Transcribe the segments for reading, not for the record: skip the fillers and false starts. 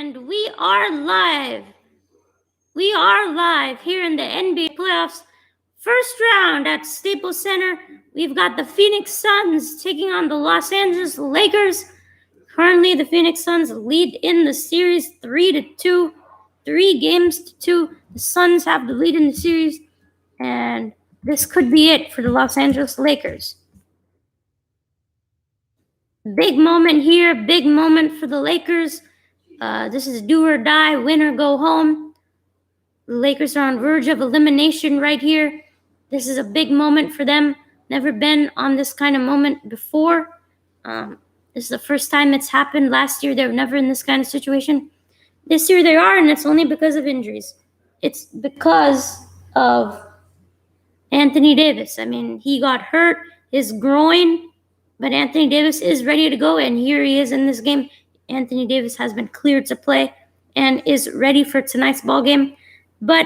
And we are live. We are live here in the NBA playoffs. First round at Staples Center. We've got the Phoenix Suns taking on the Los Angeles Lakers. Currently, the Phoenix Suns lead in the series 3-2. 3 games to 2. The Suns have the lead in the series. And this could be it for the Los Angeles Lakers. Big moment here. Big moment for the Lakers. This is do or die, win or go home. The Lakers are on verge of elimination right here. This is a big moment for them. Never been on this kind of moment before. This is the first time it's happened. Last year, they were never in this kind of situation. This year they are, and it's only because of injuries. It's because of Anthony Davis. I mean, he got hurt, his groin, but Anthony Davis is ready to go, and here he is in this game. Anthony Davis has been cleared to play and is ready for tonight's ball game. But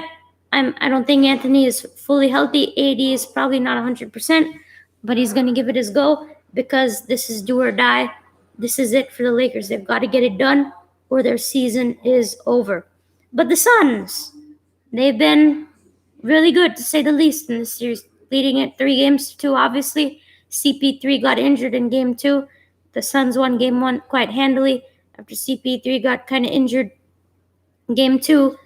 I don't think Anthony is fully healthy. AD is probably not 100%, but he's going to give it his go because this is do or die. This is it for the Lakers. They've got to get it done or their season is over. But the Suns, they've been really good, to say the least, in this series, leading it 3 games to 2, obviously. CP3 got injured in Game 2. The Suns won Game 1 quite handily. After CP3 got kind of injured in Game 2,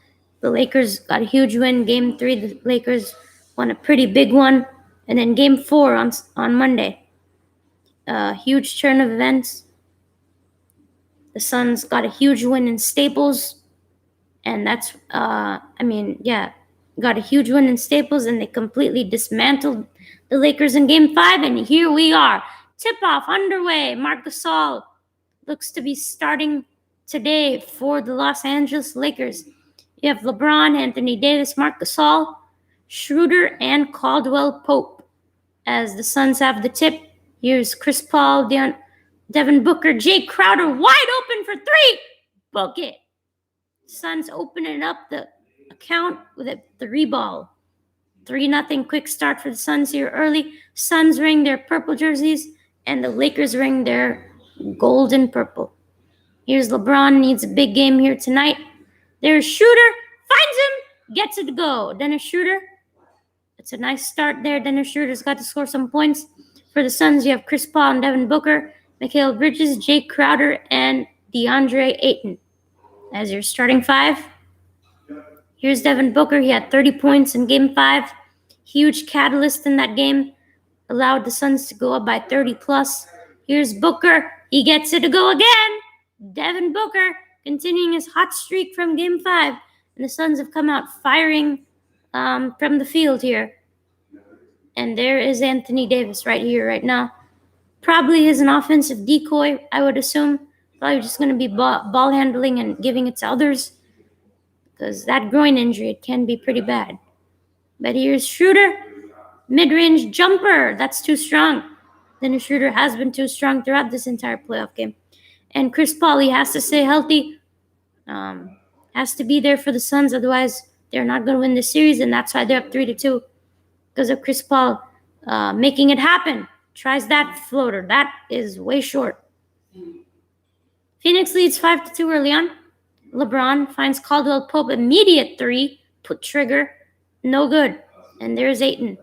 the Lakers got a huge win. Game 3, the Lakers won a pretty big one. And then Game 4 on Monday. Huge turn of events. The Suns got a huge win in Staples. And that's, got a huge win in Staples, and they completely dismantled the Lakers in Game 5. And here we are. Tip-off underway. Marc Gasol looks to be starting today for the Los Angeles Lakers. You have LeBron, Anthony Davis, Marc Gasol, Schroeder, and Caldwell Pope. As the Suns have the tip, here's Chris Paul, Devin Booker, Jay Crowder, wide open for 3. Book it. Suns opening up the account with a 3-ball. 3-0 quick start for the Suns here early. Suns wearing their purple jerseys, and the Lakers wearing their gold and purple. Here's LeBron, needs a big game here tonight. There's Schroeder, finds him, gets it to go. Dennis Schroeder, it's a nice start there. Dennis Schroeder's got to score some points. For the Suns, you have Chris Paul and Devin Booker, Mikal Bridges, Jay Crowder, and DeAndre Ayton as your starting 5. Here's Devin Booker. He had 30 points in Game 5. Huge catalyst in that game. Allowed the Suns to go up by 30 plus. Here's Booker. He gets it to go again. Devin Booker continuing his hot streak from Game 5. And the Suns have come out firing from the field here. And there is Anthony Davis right here, right now. Probably is an offensive decoy, I would assume. Probably just going to be ball handling and giving it to others. Because that groin injury, it can be pretty bad. But here's Schroeder. Mid-range jumper. That's too strong. Dennis Schroeder has been too strong throughout this entire playoff game. And Chris Paul, he has to stay healthy. Has to be there for the Suns. Otherwise, they're not going to win the series. And that's why they're up 3-2. Because of Chris Paul making it happen. Tries that floater. That is way short. Phoenix leads 5-2 early on. LeBron finds Caldwell Pope, immediate 3, put trigger, no good. And there's Ayton,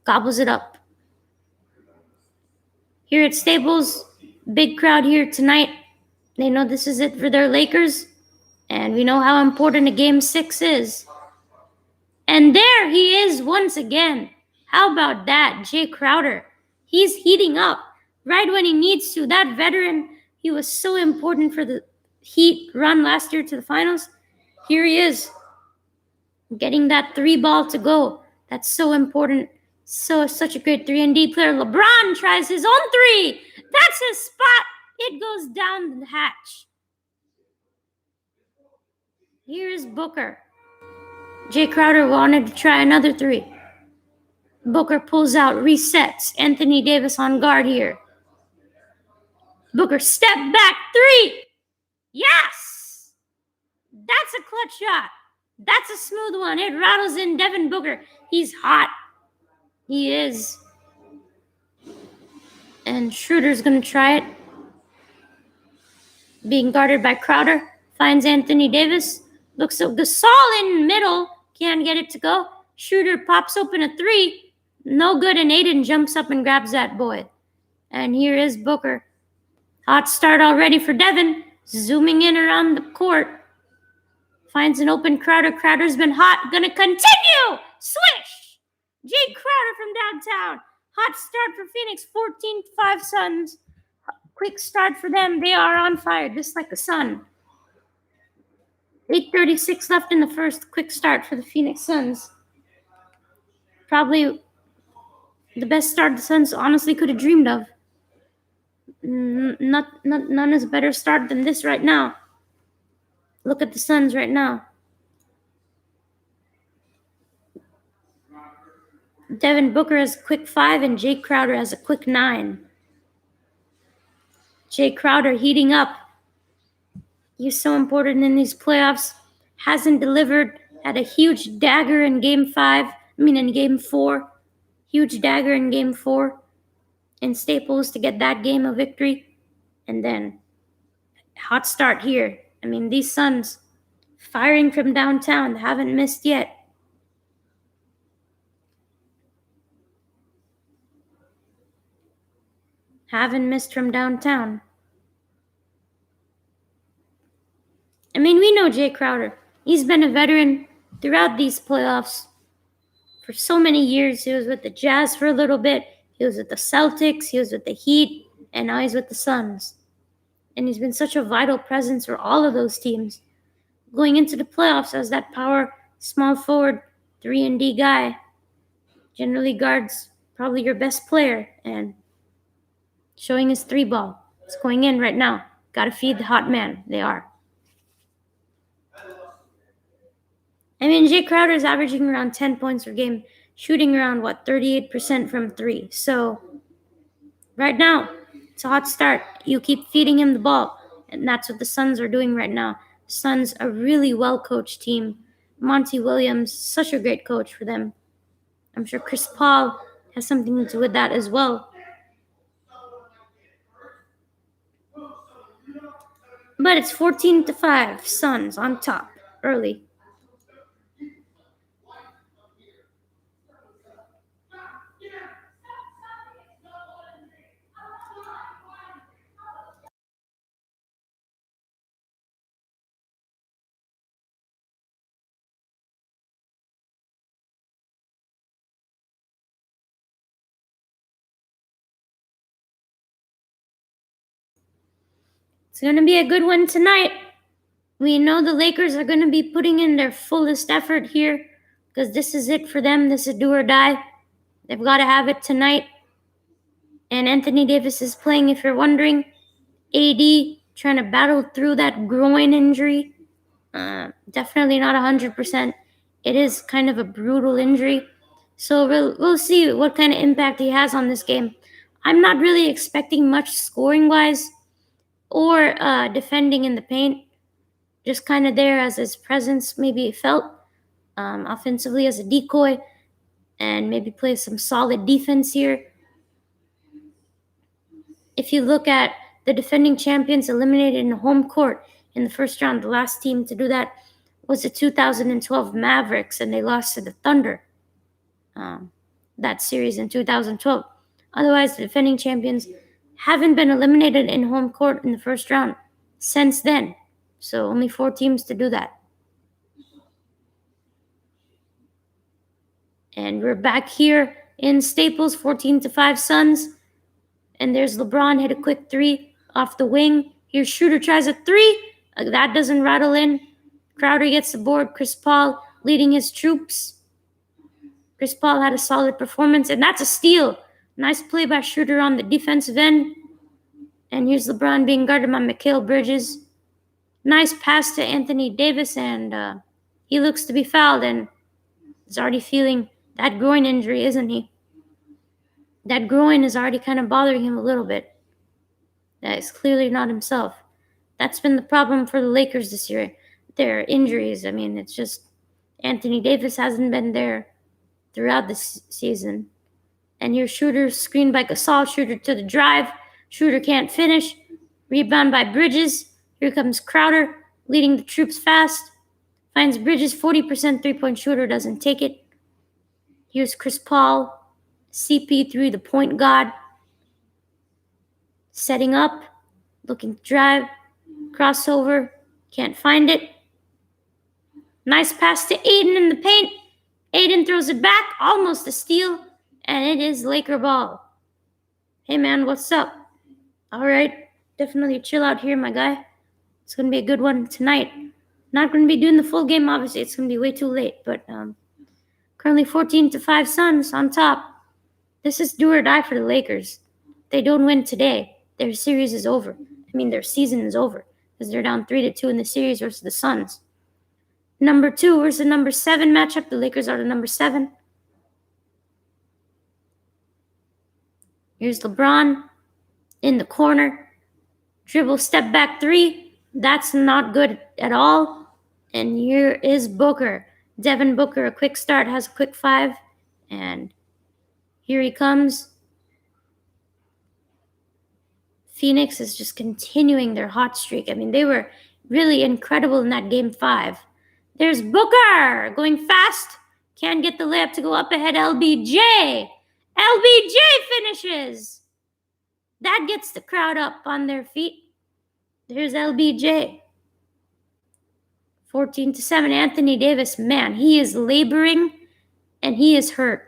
gobbles it up. Here at Staples, big crowd here tonight. They know this is it for their Lakers, and we know how important a Game 6 is. And there he is once again. How about that, Jay Crowder? He's heating up right when he needs to. That veteran, he was so important for the Heat run last year to the finals. Here he is, getting that 3-ball to go. That's so important. Such a great 3-and-D player. LeBron tries his own 3. That's his spot. It goes down the hatch. Here's Booker. Jay Crowder wanted to try another 3. Booker pulls out, resets. Anthony Davis on guard here. Booker step back 3. Yes! That's a clutch shot. That's a smooth one. It rattles in Devin Booker. He's hot. He is. And Schroeder's going to try it. Being guarded by Crowder. Finds Anthony Davis. Looks at Gasol in middle. Can't get it to go. Schroeder pops open a three. No good, and Ayton jumps up and grabs that boy. And here is Booker. Hot start already for Devin. Zooming in around the court. Finds an open Crowder. Crowder's been hot. Gonna continue. Swish. Jay Crowder from downtown. Hot start for Phoenix. 14-5 Suns. Quick start for them. They are on fire, just like the sun. 8:36 left in the first. Quick start for the Phoenix Suns. Probably the best start the Suns honestly could have dreamed of. None is a better start than this right now. Look at the Suns right now. Devin Booker has a quick 5 and Jay Crowder has a quick 9. Jay Crowder heating up. He's so important in these playoffs. Hasn't delivered. Had a huge dagger in game 4. Huge dagger in game 4 in Staples to get that game a victory. And then hot start here. I mean, these Suns firing from downtown. They haven't missed yet. Haven't missed from downtown. I mean, we know Jay Crowder. He's been a veteran throughout these playoffs for so many years. He was with the Jazz for a little bit. He was with the Celtics. He was with the Heat. And now he's with the Suns. And he's been such a vital presence for all of those teams. Going into the playoffs as that power, small forward, 3-and-D guy. Generally guards probably your best player. And showing his 3-ball. It's going in right now. Gotta feed the hot man. They are. I mean, Jay Crowder is averaging around 10 points per game, shooting around, 38% from 3. So, right now, it's a hot start. You keep feeding him the ball, and that's what the Suns are doing right now. The Suns, a really well-coached team. Monty Williams, such a great coach for them. I'm sure Chris Paul has something to do with that as well. But it's 14-5, Suns on top, early. It's going to be a good one tonight. We know the Lakers are going to be putting in their fullest effort here because this is it for them. This is do or die. They've got to have it tonight. And Anthony Davis is playing, if you're wondering. AD trying to battle through that groin injury. Definitely not 100%. It is kind of a brutal injury. So we'll see what kind of impact he has on this game. I'm not really expecting much scoring-wise or defending in the paint. Just kind of there as his presence maybe felt offensively as a decoy and maybe play some solid defense here. If you look at the defending champions eliminated in home court in the first round, the last team to do that was the 2012 Mavericks, and they lost to the Thunder that series in 2012. Otherwise, the defending champions haven't been eliminated in home court in the first round since then. So only 4 teams to do that. And we're back here in Staples, 14-5 Suns. And there's LeBron, hit a quick 3 off the wing. Here Schroeder tries a 3. That doesn't rattle in. Crowder gets the board. Chris Paul leading his troops. Chris Paul had a solid performance, and that's a steal. Nice play by Schroeder on the defensive end. And here's LeBron being guarded by Mikal Bridges. Nice pass to Anthony Davis, and he looks to be fouled, and he's already feeling that groin injury, isn't he? That groin is already kind of bothering him a little bit. That is clearly not himself. That's been the problem for the Lakers this year. Their injuries. I mean, it's just Anthony Davis hasn't been there throughout this season. And here's Schroeder screened by Gasol. Schroeder to the drive. Schroeder can't finish. Rebound by Bridges. Here comes Crowder. leading the troops fast. Finds Bridges, 40% three-point shooter, doesn't take it. Here's Chris Paul, CP3, the point guard, setting up, looking to drive, crossover, can't find it. Nice pass to Aiden in the paint. Aiden throws it back, almost a steal, and it is Laker ball. Hey man, what's up? All right, definitely chill out here, my guy. It's gonna be a good one tonight. Not gonna be doing the full game, obviously. It's gonna be way too late, but currently 14-5 Suns on top. This is do or die for the Lakers. If they don't win today, their series is over. I mean, their season is over because they're down 3-2 in the series versus the Suns. Number 2 versus the number 7 matchup. The Lakers are the number 7. Here's LeBron in the corner. Dribble, step back 3. That's not good at all. And here is Booker. Devin Booker, a quick start, has a quick 5. And here he comes. Phoenix is just continuing their hot streak. I mean, they were really incredible in that game 5. There's Booker going fast. Can't get the layup to go up ahead. LBJ. LBJ finishes. That gets the crowd up on their feet. There's LBJ. 14-7. Anthony Davis, man, he is laboring and he is hurt.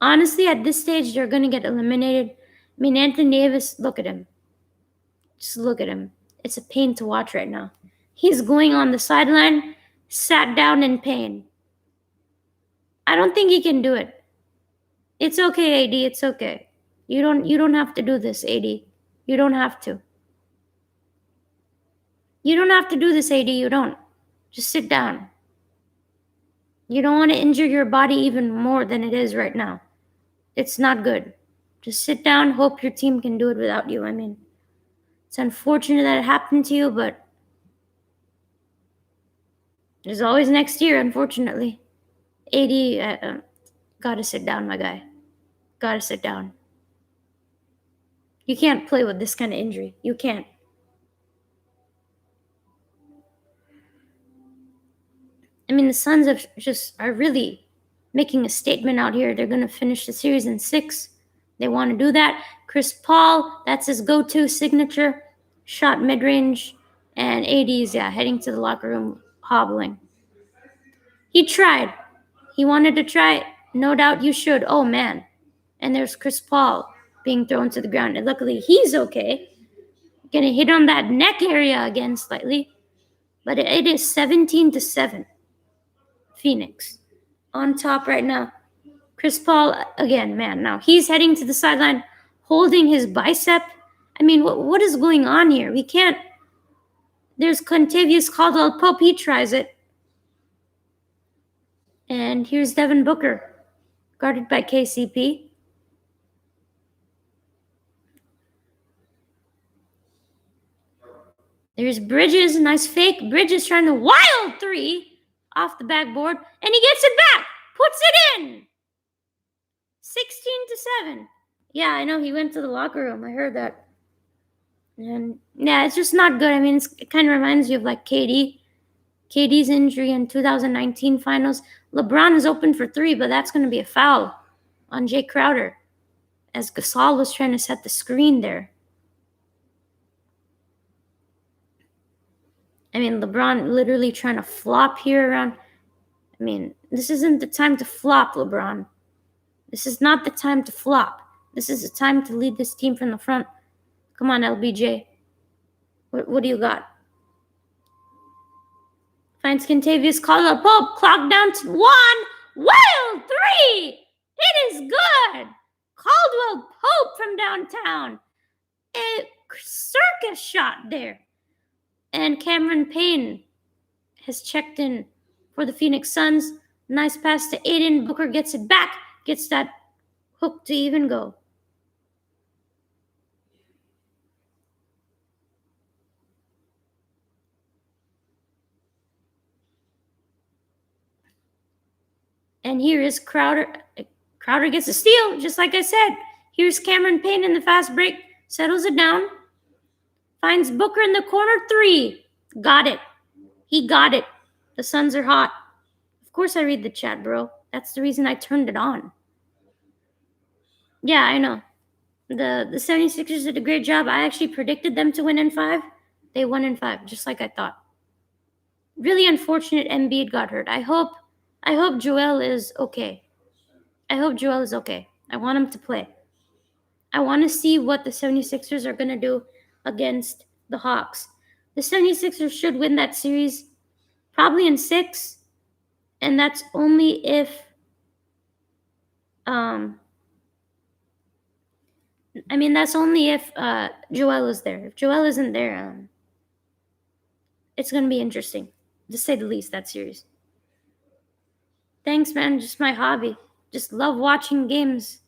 Honestly, at this stage, they're going to get eliminated. I mean, Anthony Davis, look at him. Just look at him. It's a pain to watch right now. He's going on the sideline, sat down in pain. I don't think he can do it. It's okay, AD. It's okay. You don't have to do this, AD. You don't have to. You don't have to do this, AD. You don't. Just sit down. You don't want to injure your body even more than it is right now. It's not good. Just sit down, hope your team can do it without you. I mean, it's unfortunate that it happened to you, but there's always next year, unfortunately. AD, gotta sit down, my guy. Gotta sit down. You can't play with this kind of injury. You can't. I mean, the Suns are really making a statement out here. They're going to finish the series in 6. They want to do that. Chris Paul, that's his go-to signature. Shot mid-range. And AD's, heading to the locker room, hobbling. He tried. He wanted to try. No doubt you should. Oh, man. And there's Chris Paul being thrown to the ground. And luckily, he's okay. Gonna hit on that neck area again slightly. But it is 17-7. Phoenix on top right now. Chris Paul, again, man, now he's heading to the sideline, holding his bicep. I mean, what is going on here? We can't. There's Kentavious Caldwell-Pope. He tries it. And here's Devin Booker, guarded by KCP. There's Bridges, nice fake. Bridges trying to wild 3 off the backboard, and he gets it back, puts it in. 16-7. Yeah, I know he went to the locker room. I heard that. And yeah, it's just not good. I mean, it kind of reminds you of like KD. KD's injury in 2019 finals. LeBron is open for 3, but that's going to be a foul on Jay Crowder as Gasol was trying to set the screen there. I mean, LeBron literally trying to flop here around. I mean, this isn't the time to flop, LeBron. This is not the time to flop. This is the time to lead this team from the front. Come on, LBJ. What do you got? Finds Kentavious Caldwell-Pope. Clock down to 1. Wild 3. It is good. Caldwell-Pope from downtown. A circus shot there. And Cameron Payne has checked in for the Phoenix Suns. Nice pass to Aiden. Booker gets it back. Gets that hook to even go. And here is Crowder. Crowder gets a steal, just like I said. Here's Cameron Payne in the fast break. Settles it down. Finds Booker in the corner, 3. Got it. He got it. The Suns are hot. Of course I read the chat, bro. That's the reason I turned it on. Yeah, I know. The 76ers did a great job. I actually predicted them to win in 5. They won in 5, just like I thought. Really unfortunate Embiid got hurt. I hope Joel is okay. I want him to play. I want to see what the 76ers are going to do against the Hawks. The 76ers should win that series probably in 6, and that's only if Joel is there. If Joel isn't there, it's going to be interesting, to say the least, that series. Thanks, man. Just my hobby. Just love watching games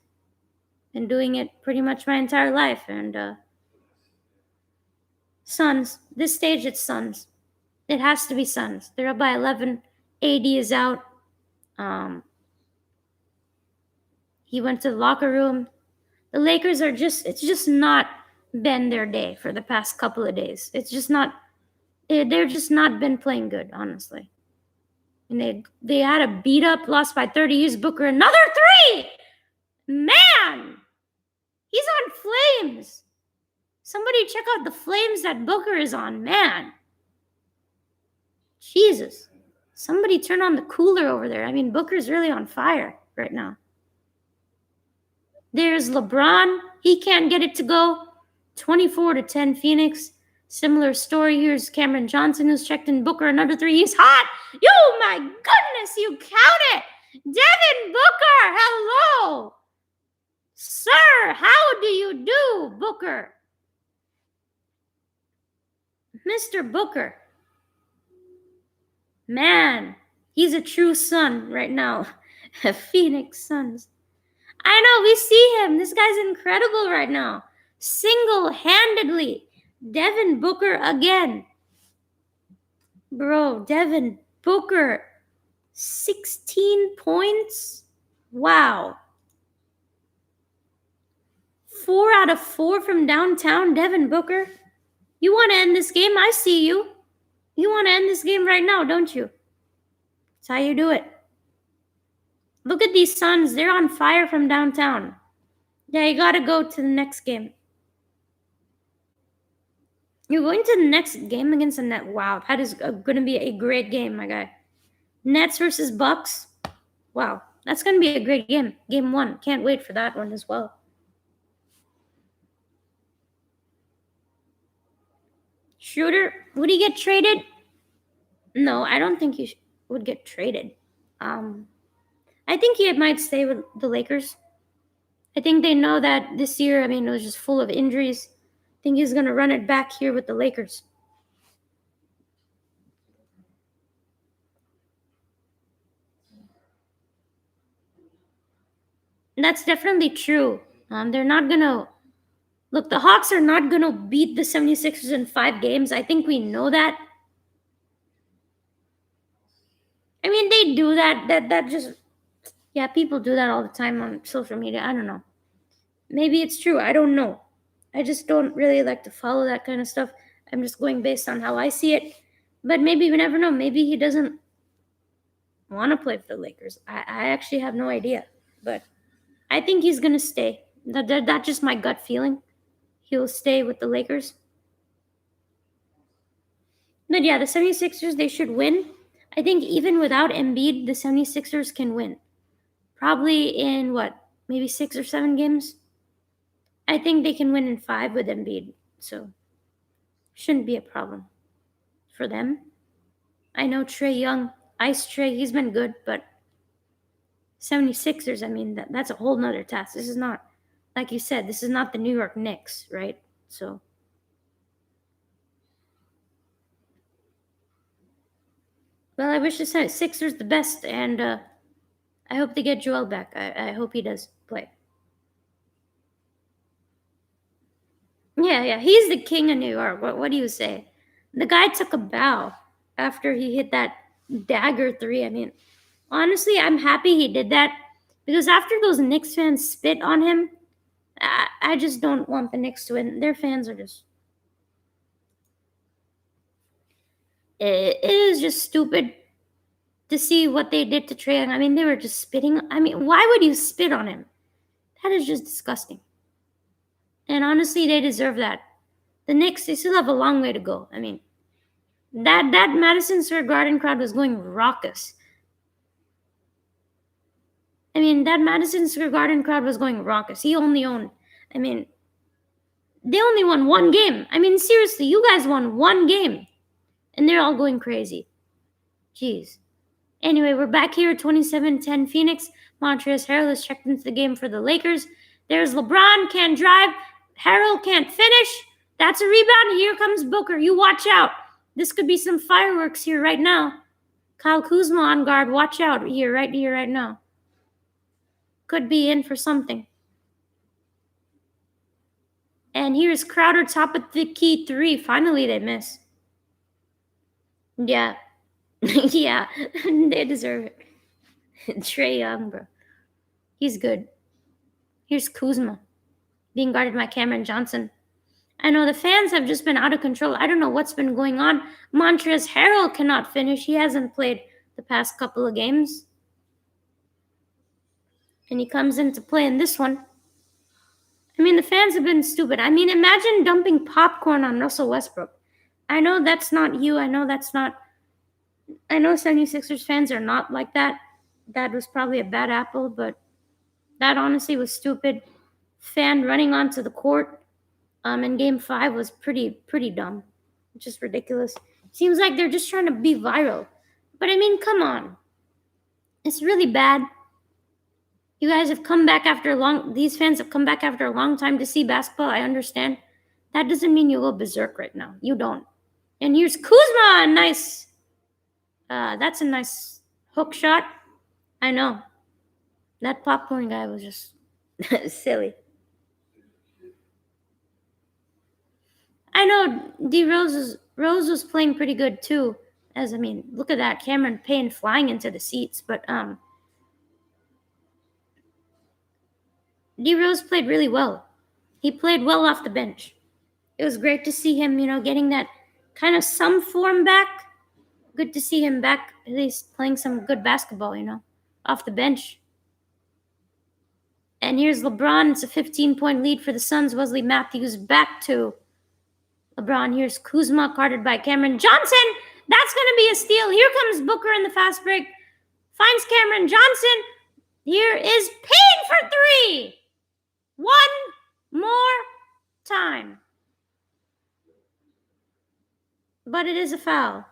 and doing it pretty much my entire life. And Suns. This stage, it's Suns. It has to be Suns. They're up by 11. AD is out. He went to the locker room. The Lakers are it's just not been their day for the past couple of days. It's just not, they're just not been playing good, honestly. And they had a beat up, lost by 30. Here's Booker, another 3! Man! He's on flames. Somebody check out the flames that Booker is on, man. Jesus. Somebody turn on the cooler over there. I mean, Booker's really on fire right now. There's LeBron. He can't get it to go. 24-10 Phoenix. Similar story. Here's Cameron Johnson, who's checked in. Booker, another 3. He's hot. Oh my goodness, you count it. Devin Booker, hello. Sir, how do you do, Booker? Mr. Booker. Man, he's a true Sun right now. Phoenix Suns. I know, we see him. This guy's incredible right now. Single-handedly. Devin Booker again. Bro, Devin Booker. 16 points? Wow. 4 out of 4 from downtown, Devin Booker. You want to end this game? I see you. You want to end this game right now, don't you? That's how you do it. Look at these Suns. They're on fire from downtown. Yeah, you got to go to the next game. You're going to the next game against the Nets. Wow, that is going to be a great game, my guy. Nets versus Bucks. Wow, that's going to be a great game. Game 1. Can't wait for that one as well. Schroeder, would he get traded? No, I don't think he would get traded. I think he might stay with the Lakers. I think they know that this year, it was just full of injuries. I think he's going to run it back here with the Lakers. That's definitely true. They're not going to... Look, the Hawks are not going to beat the 76ers in 5 games. I think we know that. They do that. That just... Yeah, people do that all the time on social media. I don't know. Maybe it's true. I don't know. I just don't really like to follow that kind of stuff. I'm just going based on how I see it. But maybe you never know. Maybe he doesn't want to play for the Lakers. I actually have no idea. But I think he's going to stay. That's just my gut feeling. He'll stay with the Lakers. But yeah, the 76ers, they should win. I think even without Embiid, the 76ers can win. Probably in maybe 6 or 7 games? I think they can win in 5 with Embiid. So, shouldn't be a problem for them. I know Trae Young, Ice Trae, he's been good, but 76ers, that's a whole nother task. This is not, like you said, this is not the New York Knicks, right? So, well, I wish the Sixers the best, and I hope they get Joel back. I hope he does play. Yeah, he's the king of New York. What do you say? The guy took a bow after he hit that dagger 3. Honestly, I'm happy he did that, because after those Knicks fans spit on him, I just don't want the Knicks to win. Their fans are just... It is just stupid to see what they did to Trae Young. I mean, they were just spitting. I mean, why would you spit on him? That is just disgusting. And honestly, they deserve that. The Knicks, they still have a long way to go. I mean, that Madison Square Garden crowd was going raucous. I mean, that Madison Square Garden crowd was going raucous. They only won one game. I mean, seriously, you guys won one game. And they're all going crazy. Jeez. Anyway, we're back here, 27-10 Phoenix. Montrezl Harrell is checked into the game for the Lakers. There's LeBron, can't drive. Harrell can't finish. That's a rebound. Here comes Booker. You watch out. This could be some fireworks here right now. Kyle Kuzma on guard. Watch out here, right now. Could be in for something. And here's Crowder, top of the key three. Finally, they miss. Yeah. Yeah, they deserve it. Trae Young, bro. He's good. Here's Kuzma being guarded by Cameron Johnson. I know the fans have just been out of control. I don't know what's been going on. Montrezl Harrell cannot finish. He hasn't played the past couple of games. And he comes into play in this one. I mean, the fans have been stupid. I mean, imagine dumping popcorn on Russell Westbrook. I know that's not you. I know 76ers fans are not like that. That was probably a bad apple, but that honestly was stupid. Fan running onto the court in game 5 was pretty dumb. Just ridiculous. Seems like they're just trying to be viral. But I mean, come on. It's really bad. You guys have come back these fans have come back after a long time to see basketball. I understand. That doesn't mean you go berserk right now. You don't. And here's Kuzma. Nice. That's a nice hook shot. I know. That popcorn guy was just silly. I know Rose was playing pretty good too. Look at that. Cameron Payne flying into the seats. But D Rose played really well. He played well off the bench. It was great to see him, getting that kind of some form back. Good to see him back, at least playing some good basketball, off the bench. And here's LeBron. It's a 15-point lead for the Suns. Wesley Matthews back to LeBron. Here's Kuzma, guarded by Cameron Johnson. That's going to be a steal. Here comes Booker in the fast break. Finds Cameron Johnson. Here is Payne for 3. One more time. But it is a foul.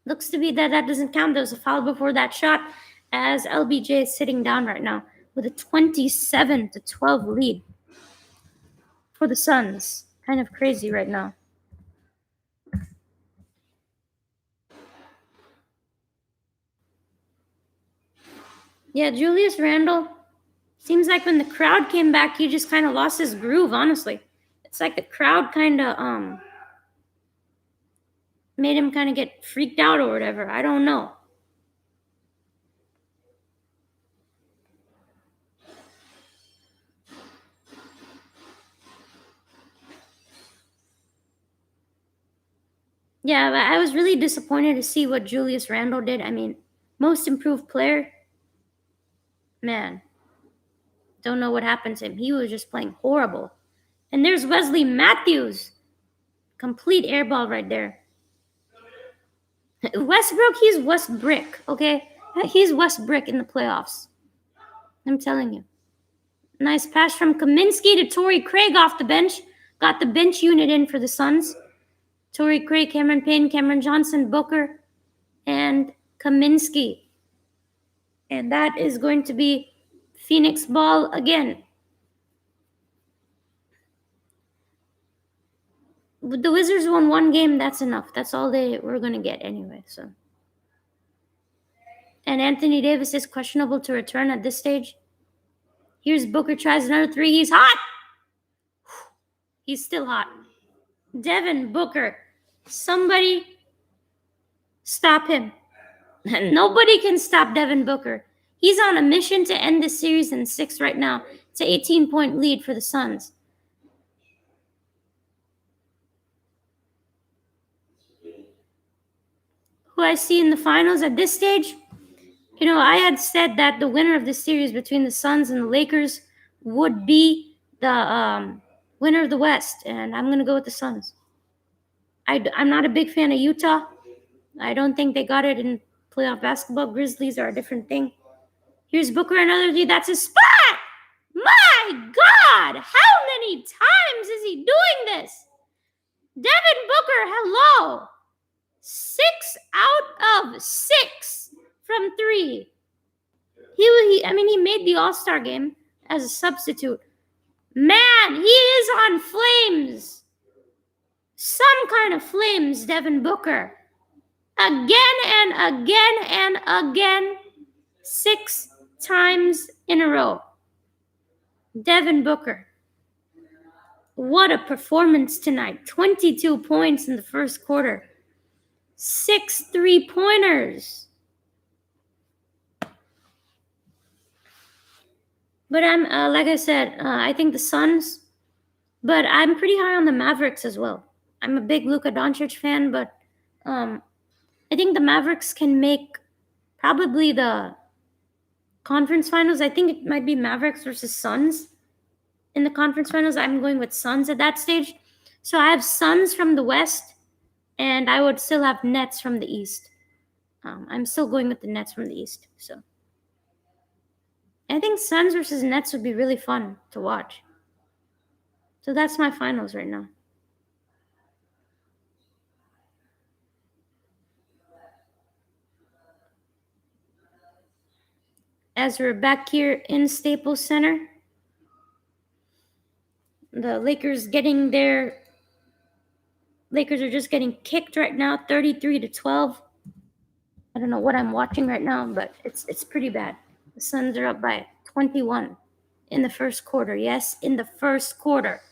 Looks to be that doesn't count. There was a foul before that shot, as LBJ is sitting down right now with a 27-12 lead for the Suns. Kind of crazy right now. Yeah, Julius Randle, seems like when the crowd came back, he just kind of lost his groove, honestly. It's like the crowd kind of made him kind of get freaked out or whatever. I don't know. Yeah, but I was really disappointed to see what Julius Randle did. I mean, most improved player. Man, don't know what happened to him. He was just playing horrible. And there's Wesley Matthews. Complete airball right there. Westbrook, he's West Brick, okay? He's West Brick in the playoffs. I'm telling you. Nice pass from Kaminsky to Torrey Craig off the bench. Got the bench unit in for the Suns. Torrey Craig, Cameron Payne, Cameron Johnson, Booker, and Kaminsky. And that is going to be Phoenix ball again. The Wizards won one game. That's enough. That's all they were going to get anyway. So, and Anthony Davis is questionable to return at this stage. Here's Booker, tries another 3. He's hot. He's still hot. Devin Booker. Somebody stop him. Nobody can stop Devin Booker. He's on a mission to end this series in 6 right now. It's an 18-point lead for the Suns. who I see in the finals at this stage, I had said that the winner of the series between the Suns and the Lakers would be the winner of the West, and I'm going to go with the Suns. I'm not a big fan of Utah. I don't think they got it in playoff basketball. Grizzlies are a different thing. Here's Booker, another three. That's his spot! My God! How many times is he doing this? Devin Booker, hello! 6 out of 6 from 3. He made the All-Star game as a substitute. Man, he is on flames. Some kind of flames, Devin Booker. Again and again and again. 6 times in a row. Devin Booker. What a performance tonight. 22 points in the first quarter. 6 3-pointers. But I'm, like I said, I think the Suns, but I'm pretty high on the Mavericks as well. I'm a big Luka Doncic fan, but I think the Mavericks can make probably the conference finals. I think it might be Mavericks versus Suns in the conference finals. I'm going with Suns at that stage. So I have Suns from the West, and I would still have Nets from the East. I'm still going with the Nets from the East. So I think Suns versus Nets would be really fun to watch. So that's my finals right now. As we're back here in Staples Center, the Lakers are just getting kicked right now, 33-12. I don't know what I'm watching right now, but it's pretty bad. The Suns are up by 21 in the first quarter. Yes, in the first quarter.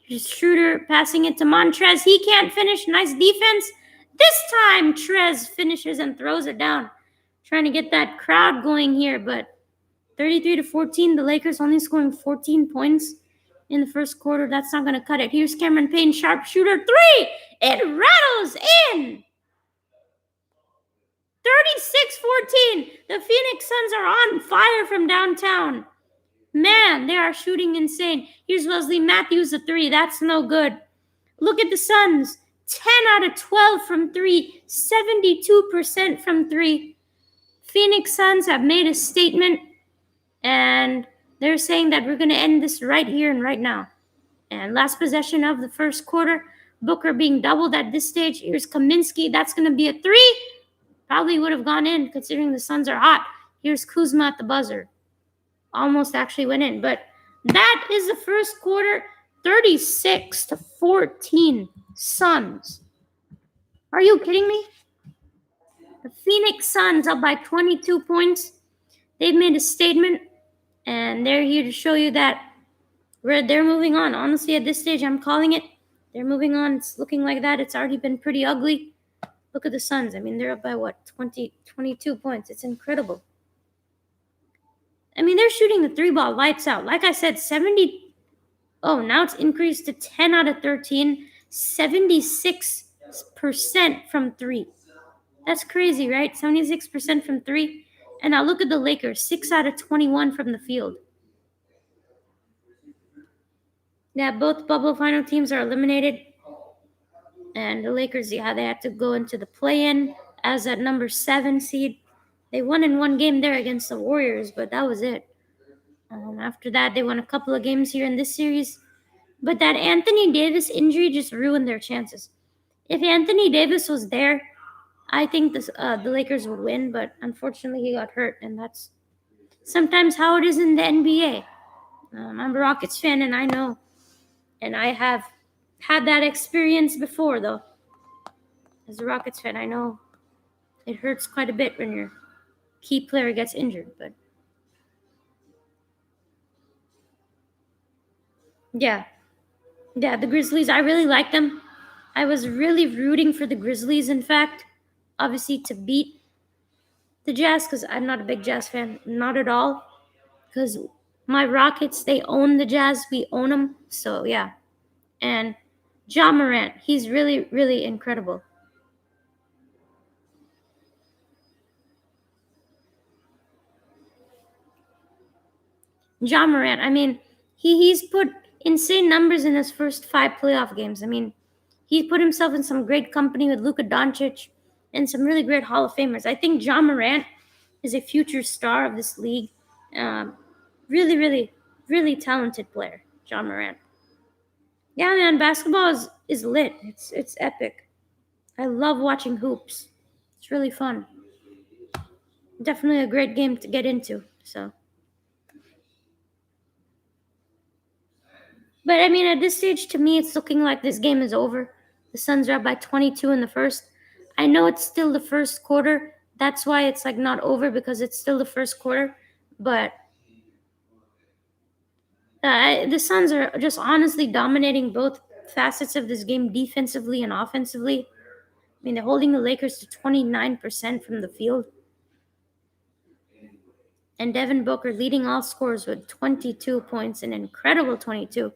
Here's Schroeder passing it to Montrez. He can't finish. Nice defense. This time, Trez finishes and throws it down. Trying to get that crowd going here, but 33-14. The Lakers only scoring 14 points in the first quarter. That's not going to cut it. Here's Cameron Payne, sharpshooter 3. It rattles in. 36-14. The Phoenix Suns are on fire from downtown. Man, they are shooting insane. Here's Wesley Matthews, a 3. That's no good. Look at the Suns. 10 out of 12 from 3. 72% from 3. Phoenix Suns have made a statement, and they're saying that we're going to end this right here and right now. And last possession of the first quarter, Booker being doubled at this stage. Here's Kaminsky. That's going to be a 3. Probably would have gone in considering the Suns are hot. Here's Kuzma at the buzzer. Almost actually went in. But that is the first quarter. 36-14 Suns. Are you kidding me? The Phoenix Suns up by 22 points. They've made a statement, and they're here to show you that they're moving on. Honestly, at this stage, I'm calling it. They're moving on. It's looking like that. It's already been pretty ugly. Look at the Suns. They're up by 22 points. It's incredible. They're shooting the 3-ball lights out. Like I said, 70. Oh, now it's increased to 10 out of 13. 76% from 3. That's crazy, right? 76% from 3. And now look at the Lakers. 6 out of 21 from the field. Yeah, both bubble final teams are eliminated. And the Lakers, they had to go into the play-in as that number 7 seed. They won in one game there against the Warriors, but that was it. After that, they won a couple of games here in this series. But that Anthony Davis injury just ruined their chances. If Anthony Davis was there, I think the Lakers would win, but unfortunately he got hurt, and that's sometimes how it is in the NBA. I'm a Rockets fan, and I know, and I have had that experience before, though. As a Rockets fan, I know it hurts quite a bit when your key player gets injured, but yeah, the Grizzlies, I really like them. I was really rooting for the Grizzlies, in fact, obviously to beat the Jazz, because I'm not a big Jazz fan, not at all, because my Rockets, they own the Jazz, we own them, so yeah. And Ja Morant, he's really, really incredible. Ja Morant, I mean, he's put insane numbers in his first 5 playoff games. I mean, he put himself in some great company with Luka Doncic and some really great Hall of Famers. I think Ja Morant is a future star of this league. Um, really, really, really talented player, Ja Morant. Yeah, man, basketball is lit. It's epic. I love watching hoops. It's really fun. Definitely a great game to get into. So, but I mean, at this stage, to me, it's looking like this game is over. The Suns are up by 22 in the first. I know it's still the first quarter. That's why it's like not over, because it's still the first quarter. But the Suns are just honestly dominating both facets of this game, defensively and offensively. I mean, they're holding the Lakers to 29% from the field. And Devin Booker leading all scorers with 22 points, an incredible 22.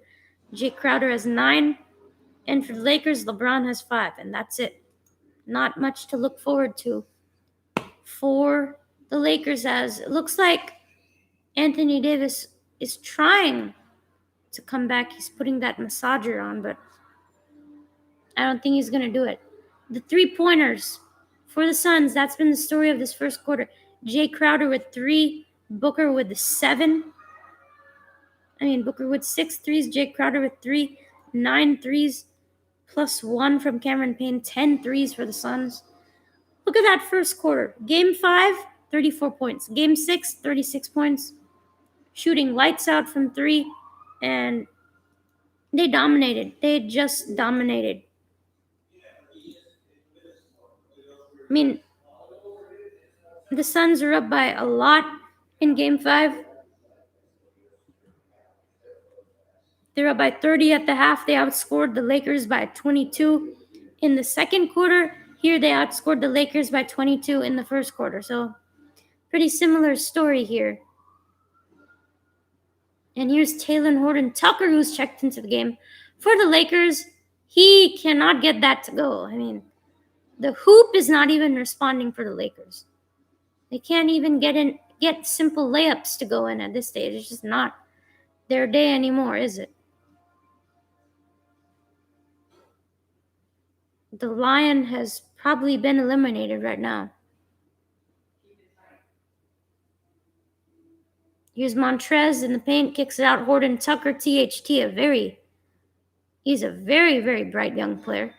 Jake Crowder has 9. And for the Lakers, LeBron has 5. And that's it. Not much to look forward to for the Lakers, as it looks like Anthony Davis is trying to come back. He's putting that massager on, but I don't think he's going to do it. The 3-pointers for the Suns, that's been the story of this first quarter. Jay Crowder with 3, Booker with the 7. Booker with 6 threes, Jay Crowder with 3, 9 threes, plus 1 from Cameron Payne, 10 threes for the Suns. Look at that first quarter. Game 5, 34 points. Game 6, 36 points. Shooting lights out from 3, and they dominated. They just dominated. I mean, the Suns are up by a lot in Game 5. They're up by 30 at the half. They outscored the Lakers by 22 in the second quarter. Here they outscored the Lakers by 22 in the first quarter. So pretty similar story here. And here's Taylor Horton Tucker, who's checked into the game for the Lakers. He cannot get that to go. I mean, the hoop is not even responding for the Lakers. They can't even get simple layups to go in at this stage. It's just not their day anymore, is it? The Lion has probably been eliminated right now. Here's Montrez in the paint, kicks it out. Horton Tucker, THT, he's a very, very bright young player.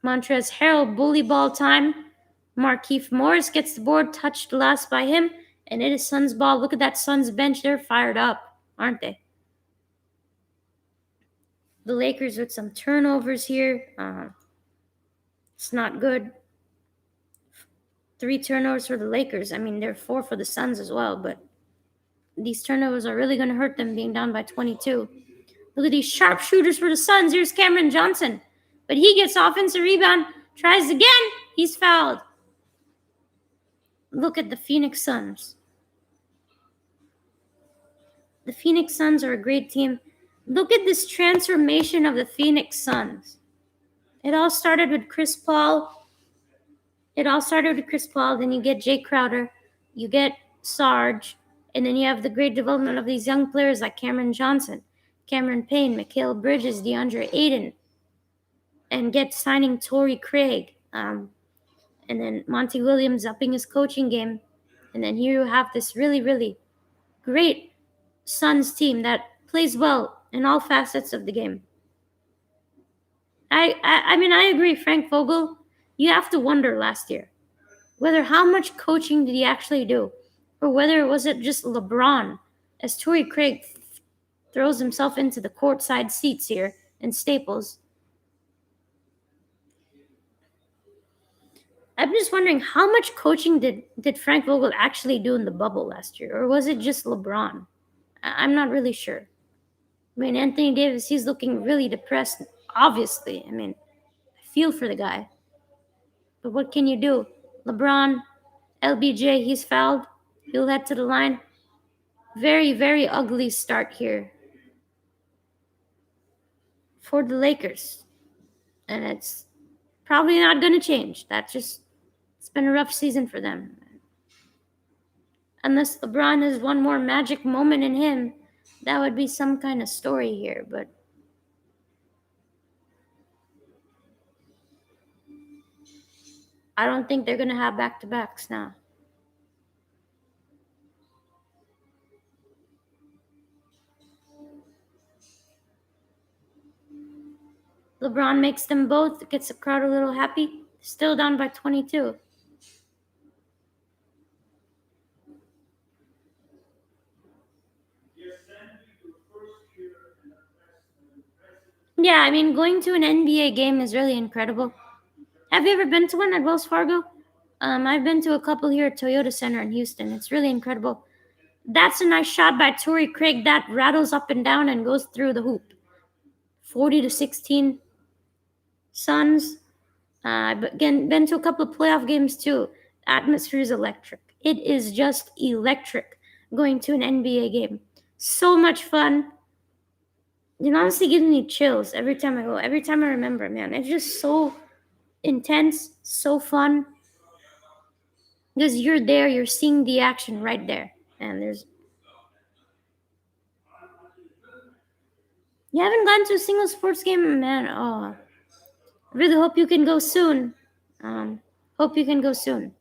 Montrez Harrell, bully ball time. Markieff Morris gets the board, touched last by him, and it is Suns ball. Look at that Suns bench. They're fired up, aren't they? The Lakers with some turnovers here. It's not good. 3 turnovers for the Lakers. I mean, there are 4 for the Suns as well, but these turnovers are really going to hurt them being down by 22. Look at these sharpshooters for the Suns. Here's Cameron Johnson, but he gets offensive rebound, tries again. He's fouled. Look at the Phoenix Suns. The Phoenix Suns are a great team. Look at this transformation of the Phoenix Suns. It all started with Chris Paul. Then you get Jay Crowder, you get Sarge, and then you have the great development of these young players like Cameron Johnson, Cameron Payne, Mikal Bridges, DeAndre Ayton, and get signing Torrey Craig. And then Monty Williams upping his coaching game. And then here you have this really, really great Suns team that plays well in all facets of the game. I agree, Frank Vogel. You have to wonder last year whether how much coaching did he actually do, or whether it was just LeBron, as Torrey Craig throws himself into the courtside seats here in Staples. I'm just wondering how much coaching did Frank Vogel actually do in the bubble last year, or was it just LeBron? I'm not really sure. I mean, Anthony Davis, he's looking really depressed, obviously. I mean, I feel for the guy. But what can you do? LeBron, LBJ, he's fouled. He'll head to the line. Very, very ugly start here for the Lakers. And it's probably not going to change. It's been a rough season for them. Unless LeBron has one more magic moment in him, that would be some kind of story here, but I don't think they're going to have back-to-backs now. LeBron makes them both, gets the crowd a little happy. Still down by 22. Yeah, I mean, going to an NBA game is really incredible. Have you ever been to one at Wells Fargo? I've been to a couple here at Toyota Center in Houston. It's really incredible. That's a nice shot by Torrey Craig that rattles up and down and goes through the hoop. 40-16 Suns. I've been to a couple of playoff games too. The atmosphere is electric. It is just electric going to an NBA game. So much fun. It honestly gives me chills every time I go. Every time I remember, man. It's just so intense, so fun. Because you're there, you're seeing the action right there. And you haven't gone to a single sports game, man. Oh, I really hope you can go soon. Hope you can go soon.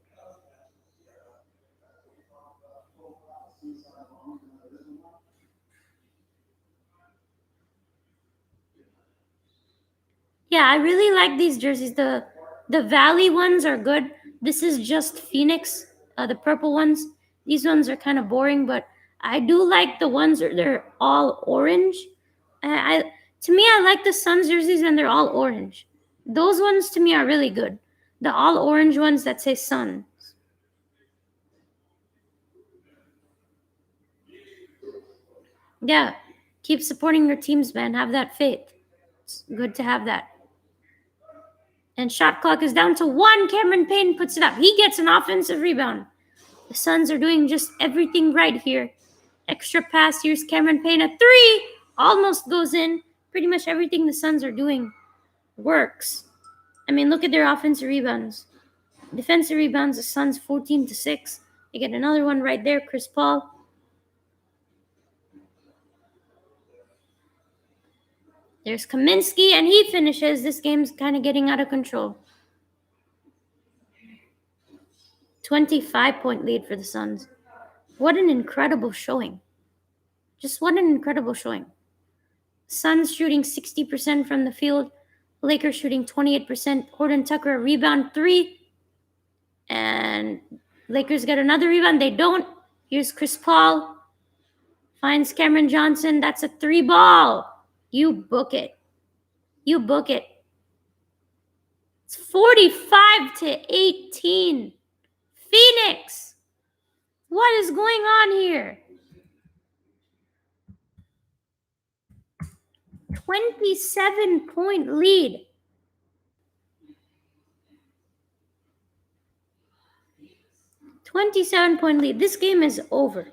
Yeah, I really like these jerseys. The Valley ones are good. This is just Phoenix, the purple ones. These ones are kind of boring, but I do like the ones that they're all orange. I to me, I like the Suns jerseys when they're all orange. Those ones to me are really good. The all orange ones that say Sun. Yeah, keep supporting your teams, man. Have that faith. It's good to have that. And shot clock is down to 1. Cameron Payne puts it up. He gets an offensive rebound. The Suns are doing just everything right here. Extra pass. Here's Cameron Payne. A 3 almost goes in. Pretty much everything the Suns are doing works. I mean, look at their offensive rebounds. Defensive rebounds, the Suns 14-6. They get another one right there, Chris Paul. There's Kaminsky, and he finishes. This game's kind of getting out of control. 25-point lead for the Suns. What an incredible showing. Just what an incredible showing. Suns shooting 60% from the field. Lakers shooting 28%. Horton Tucker a rebound 3. And Lakers get another rebound. They don't. Here's Chris Paul. Finds Cameron Johnson. That's a 3 ball. You book it. You book it. It's 45-18. Phoenix. What is going on here? 27-point lead. This game is over.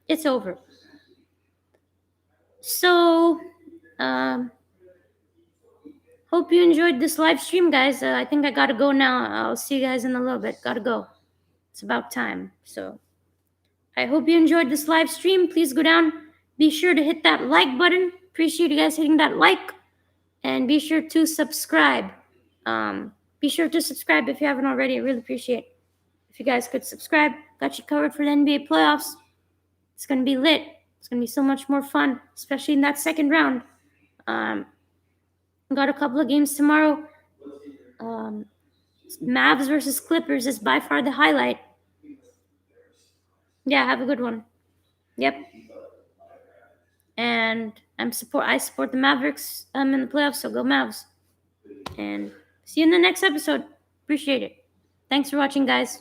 It's over. So, hope you enjoyed this live stream, guys. I think I gotta go now. I'll see you guys in a little bit. Gotta go. It's about time. So, I hope you enjoyed this live stream. Please go down. Be sure to hit that like button. Appreciate you guys hitting that like. And be sure to subscribe. Be sure to subscribe if you haven't already. I really appreciate it. If you guys could subscribe, got you covered for the NBA playoffs. It's going to be lit. It's going to be so much more fun, especially in that second round. Got a couple of games tomorrow. Mavs versus Clippers is by far the highlight. Yeah, have a good one. Yep. And I support the Mavericks in the playoffs, so go Mavs. And see you in the next episode. Appreciate it. Thanks for watching, guys.